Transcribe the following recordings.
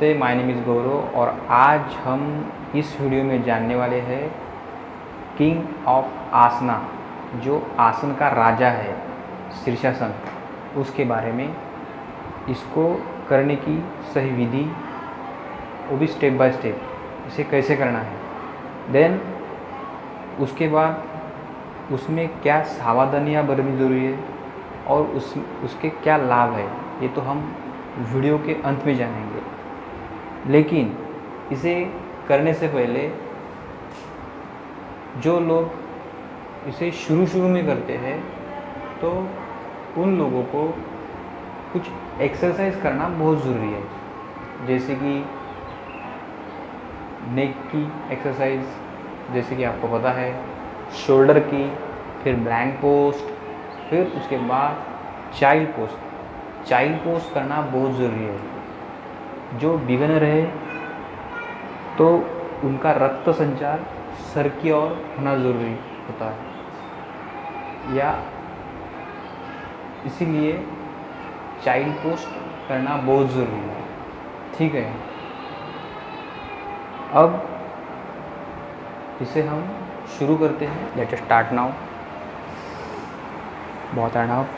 नमस्ते, my name is गौरव और आज हम इस वीडियो में जानने वाले हैं किंग ऑफ आसना, जो आसन का राजा है, शीर्षासन, उसके बारे में। इसको करने की सही विधि, वो भी स्टेप बाय स्टेप, इसे कैसे करना है। देन उसके बाद उसमें क्या सावधानियाँ बरतनी ज़रूरी है और उसके क्या लाभ है, ये तो हम वीडियो के अंत में जानेंगे। लेकिन इसे करने से पहले जो लोग इसे शुरू में करते हैं तो उन लोगों को कुछ एक्सरसाइज करना बहुत ज़रूरी है, जैसे कि नेक की एक्सरसाइज, जैसे कि आपको पता है, शोल्डर की, फिर ब्लैंक पोस्ट, फिर उसके बाद चाइल्ड पोस्ट। चाइल्ड पोस्ट करना बहुत ज़रूरी है। जो बिगिनर है तो उनका रक्त संचार सर की ओर होना ज़रूरी होता है, या इसीलिए चाइल्ड पोस्ट करना बहुत ज़रूरी है। ठीक है, अब इसे हम शुरू करते हैं। Let us start now. बहुत end up,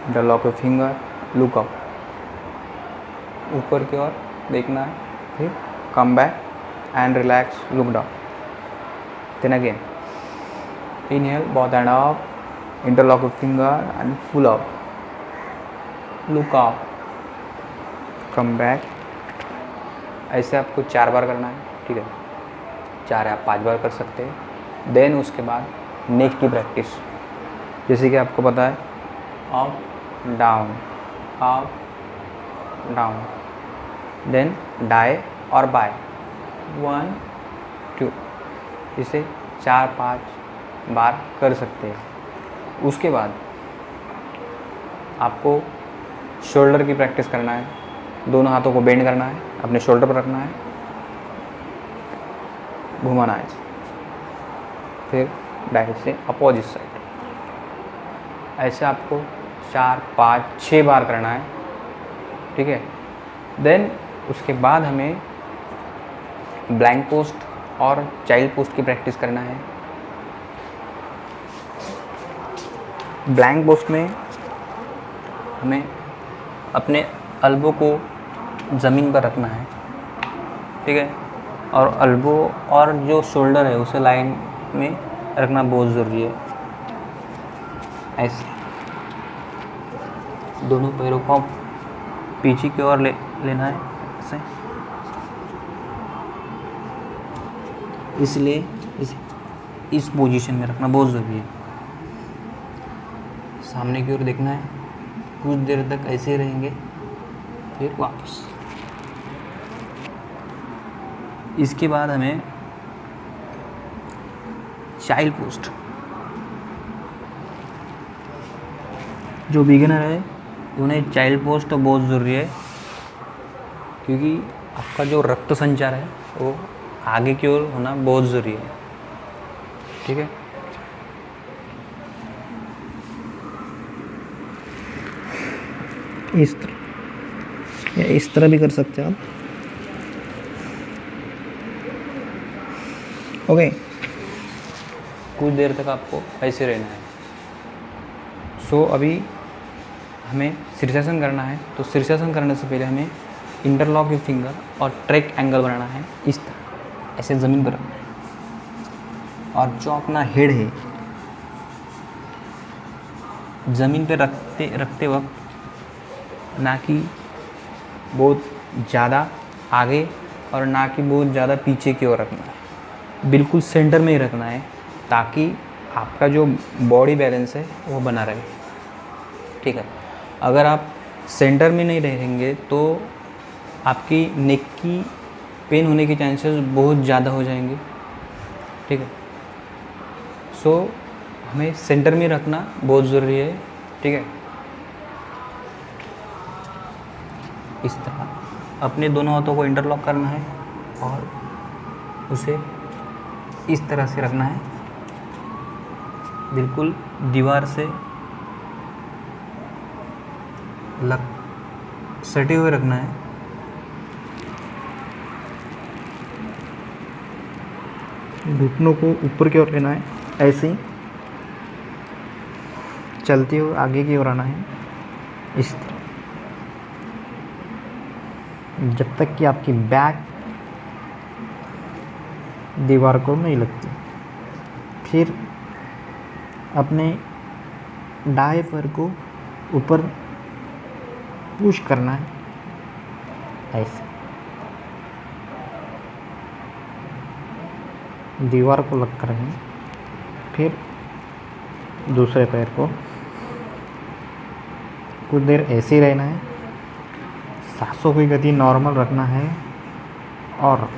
interlock your finger, look up, ऊपर की ओर देखना है, फिर come back and relax, look down, then again inhale, बहुत end up, interlock your finger and full up, look up, come back. ऐसे आपको 4 बार करना है, ठीक है, 4 या 5 बार कर सकते हैं। देन उसके बाद नेक की प्रैक्टिस, जैसे कि आपको पता है, up down, up down, then die और बाय, 1 2, इसे 4-5 बार कर सकते हैं। उसके बाद आपको शोल्डर की प्रैक्टिस करना है। दोनों हाथों को बेंड करना है, अपने शोल्डर पर रखना है, घुमाना है, फिर डाई से अपोजिट साइड। ऐसे आपको 4-5-6 बार करना है, ठीक है। देन उसके बाद हमें ब्लैंक पोस्ट और चाइल्ड पोस्ट की प्रैक्टिस करना है। ब्लैंक पोस्ट में हमें अपने अल्बो को ज़मीन पर रखना है, ठीक है, और अल्बो और जो शोल्डर है उसे लाइन में रखना बहुत ज़रूरी है। ऐसे दोनों पैरों को पीछे की ओर लेना है, ऐसे, इसलिए इस पोजीशन में रखना बहुत ज़रूरी है। सामने की ओर देखना है, कुछ देर तक ऐसे ही रहेंगे, फिर वापस। इसके बाद हमें चाइल्ड पोस्ट, जो बिगिनर है उन्हें चाइल्ड पोस्ट बहुत ज़रूरी है, क्योंकि आपका जो रक्त संचार है वो आगे की ओर होना बहुत ज़रूरी है, ठीक है। इस तरह या इस तरह भी कर सकते हैं आप, ओके। कुछ देर तक आपको ऐसे रहना है। सो अभी हमें शीर्षासन करना है, तो शीर्षासन करने से पहले हमें इंटरलॉक योर फिंगर और ट्रैक एंगल बनाना है, इस तरह ऐसे ज़मीन पर रखना है, और जो अपना हेड है ज़मीन पे रखते वक्त ना कि बहुत ज़्यादा आगे और ना कि बहुत ज़्यादा पीछे की ओर रखना है, बिल्कुल सेंटर में ही रखना है, ताकि आपका जो बॉडी बैलेंस है वो बना रहे, ठीक है। अगर आप सेंटर में नहीं रहेंगे तो आपकी नेक की पेन होने के चांसेस बहुत ज़्यादा हो जाएंगे, ठीक है। सो हमें सेंटर में रखना बहुत ज़रूरी है, ठीक है। इस तरह अपने दोनों हाथों को इंटरलॉक करना है और उसे इस तरह से रखना है, बिल्कुल दीवार से सटे हुए रखना है। घुटनों को ऊपर की ओर लेना है, ऐसे ही चलते हुए आगे की ओर आना है, इस तरह, जब तक कि आपकी बैक दीवार को नहीं लगती। फिर अपने दाएं पैर को ऊपर पुश करना है, ऐसे दीवार को लग कर रखें। फिर दूसरे पैर को कुछ देर ऐसे ही रहना है, सांसों की गति नॉर्मल रखना है और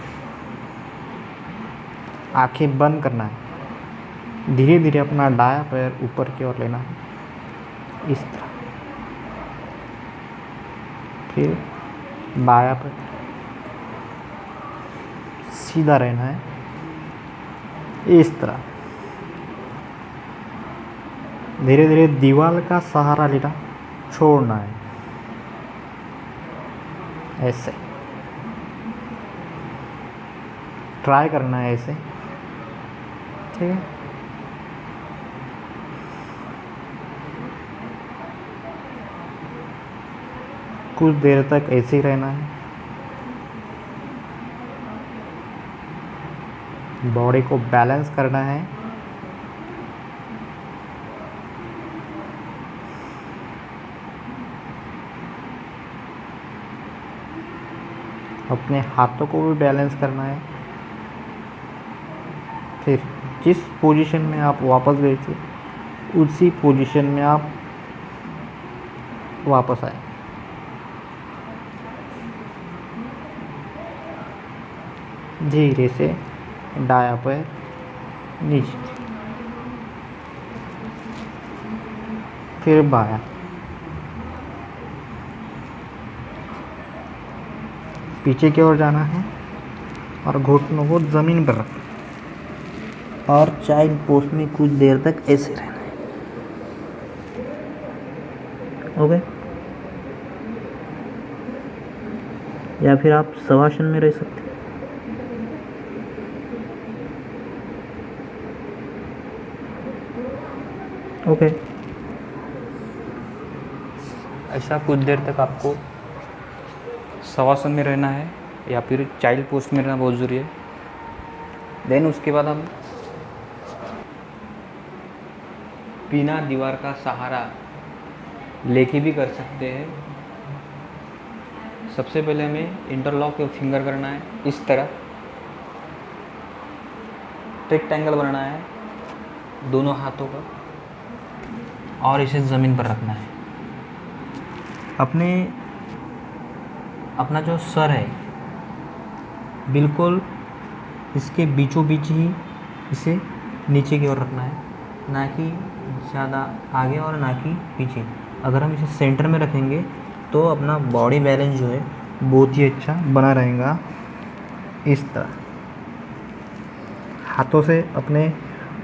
आंखें बंद करना है। धीरे धीरे अपना दायां पैर ऊपर की ओर लेना है, इस तरह। फिर बायां पैर सीधा रहना है, इस तरह। धीरे धीरे दीवार का सहारा लेना छोड़ना है, ऐसे ट्राई करना है, ऐसे, ठीक है। कुछ देर तक ऐसे ही रहना है। बॉडी को बैलेंस करना है। अपने हाथों को भी बैलेंस करना है। फिर जिस पोजीशन में आप वापस गए थे उसी पोजीशन में आप वापस आए। धीरे से दायां पैर नीचे, फिर बायां, पीछे की ओर जाना है और घुटनों को ज़मीन पर रखना और चाइल्ड पोज में कुछ देर तक ऐसे रहना है। ओके, या फिर आप शवासन में रह सकते हैं। ओके, ऐसा कुछ देर तक आपको शवासन में रहना है या फिर चाइल्ड पोज में रहना बहुत ज़रूरी है। देन उसके बाद हम बिना दीवार का सहारा लेके भी कर सकते हैं। सबसे पहले हमें इंटरलॉक फिंगर करना है, इस तरह रेक्टेंगल बनाना है दोनों हाथों का और इसे ज़मीन पर रखना है। अपना जो सर है बिल्कुल इसके बीचों बीच ही इसे नीचे की ओर रखना है, ना कि ज़्यादा आगे और ना कि पीछे। अगर हम इसे सेंटर में रखेंगे तो अपना बॉडी बैलेंस जो है बहुत ही अच्छा बना रहेगा। इस तरह हाथों से अपने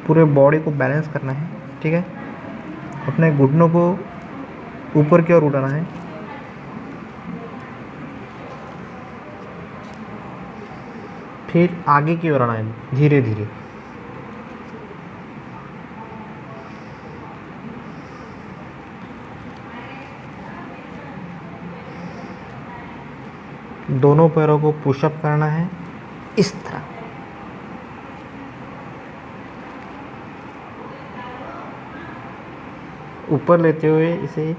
पूरे बॉडी को बैलेंस करना है, ठीक है। अपने घुटनों को ऊपर की ओर उठाना है, फिर आगे की ओर आना है धीरे धीरे। दोनों पैरों को पुशअप करना है, इस तरह। ऊपर लेते हुए इसे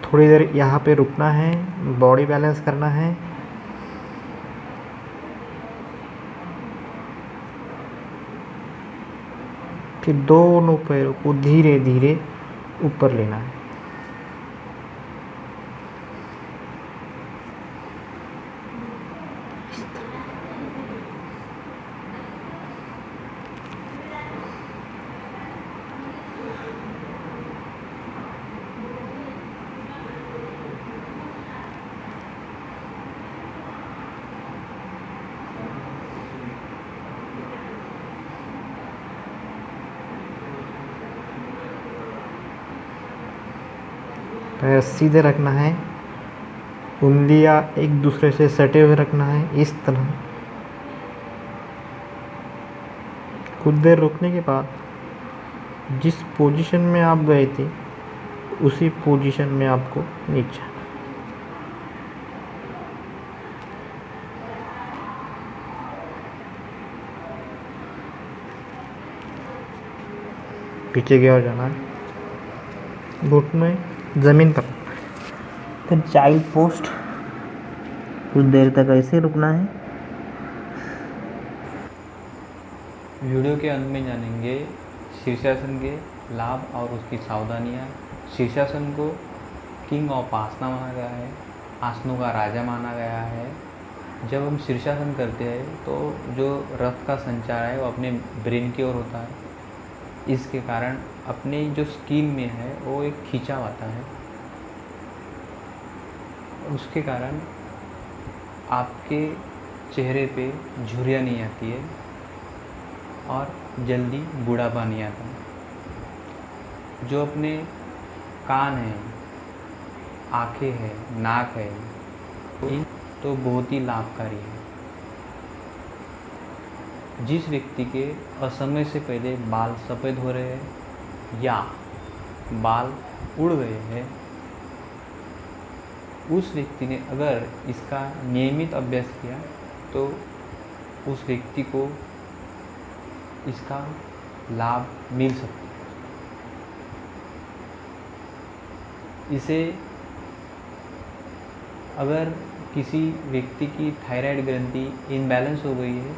थोड़ी देर यहाँ पे रुकना है, बॉडी बैलेंस करना है। फिर दोनों पैरों को धीरे धीरे ऊपर लेना है। पैर सीधे रखना है, उंगलियां एक दूसरे से सटे हुए रखना है, इस तरह। कुछ देर रुकने के बाद जिस पोजीशन में आप गए थे उसी पोजीशन में आपको नीचे आना। पीछे की ओर जाना है, घुटने ज़मीन पर। फिर चाइल्ड पोस्ट कुछ देर तक ऐसे रुकना है। वीडियो के अंत में जानेंगे शीर्षासन के लाभ और उसकी सावधानियाँ। शीर्षासन को किंग ऑफ आसना माना गया है, आसनों का राजा माना गया है। जब हम शीर्षासन करते हैं तो जो रक्त का संचार है वो अपने ब्रेन की ओर होता है। इसके कारण अपने जो स्किन में है वो एक खिंचाव आता है। उसके कारण आपके चेहरे पे झुर्रियाँ नहीं आती है और जल्दी बूढ़ापा नहीं आता। जो अपने कान है, आँखें हैं, नाक है, तो बहुत ही लाभकारी है। जिस व्यक्ति के असमय से पहले बाल सफ़ेद हो रहे हैं या बाल उड़ गए हैं, उस व्यक्ति ने अगर इसका नियमित अभ्यास किया तो उस व्यक्ति को इसका लाभ मिल सकता है। इसे अगर किसी व्यक्ति की थायराइड ग्रंथि इनबैलेंस हो गई है,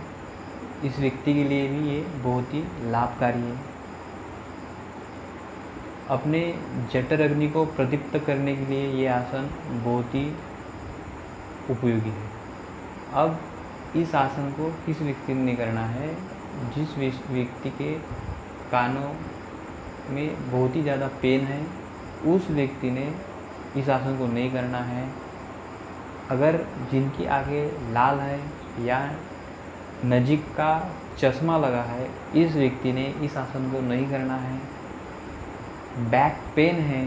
इस व्यक्ति के लिए भी ये बहुत ही लाभकारी है। अपने जठर अग्नि को प्रदीप्त करने के लिए ये आसन बहुत ही उपयोगी है। अब इस आसन को किस व्यक्ति ने करना है? जिस व्यक्ति के कानों में बहुत ही ज़्यादा पेन है, उस व्यक्ति ने इस आसन को नहीं करना है। अगर जिनकी आंखें लाल है या नजीक का चश्मा लगा है, इस व्यक्ति ने इस आसन को नहीं करना है। बैक पेन है,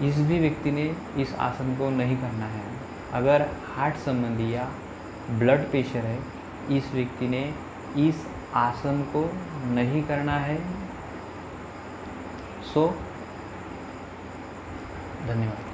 इस भी व्यक्ति ने इस आसन को नहीं करना है। अगर हार्ट संबंधी या ब्लड प्रेशर है, इस व्यक्ति ने इस आसन को नहीं करना है। धन्यवाद।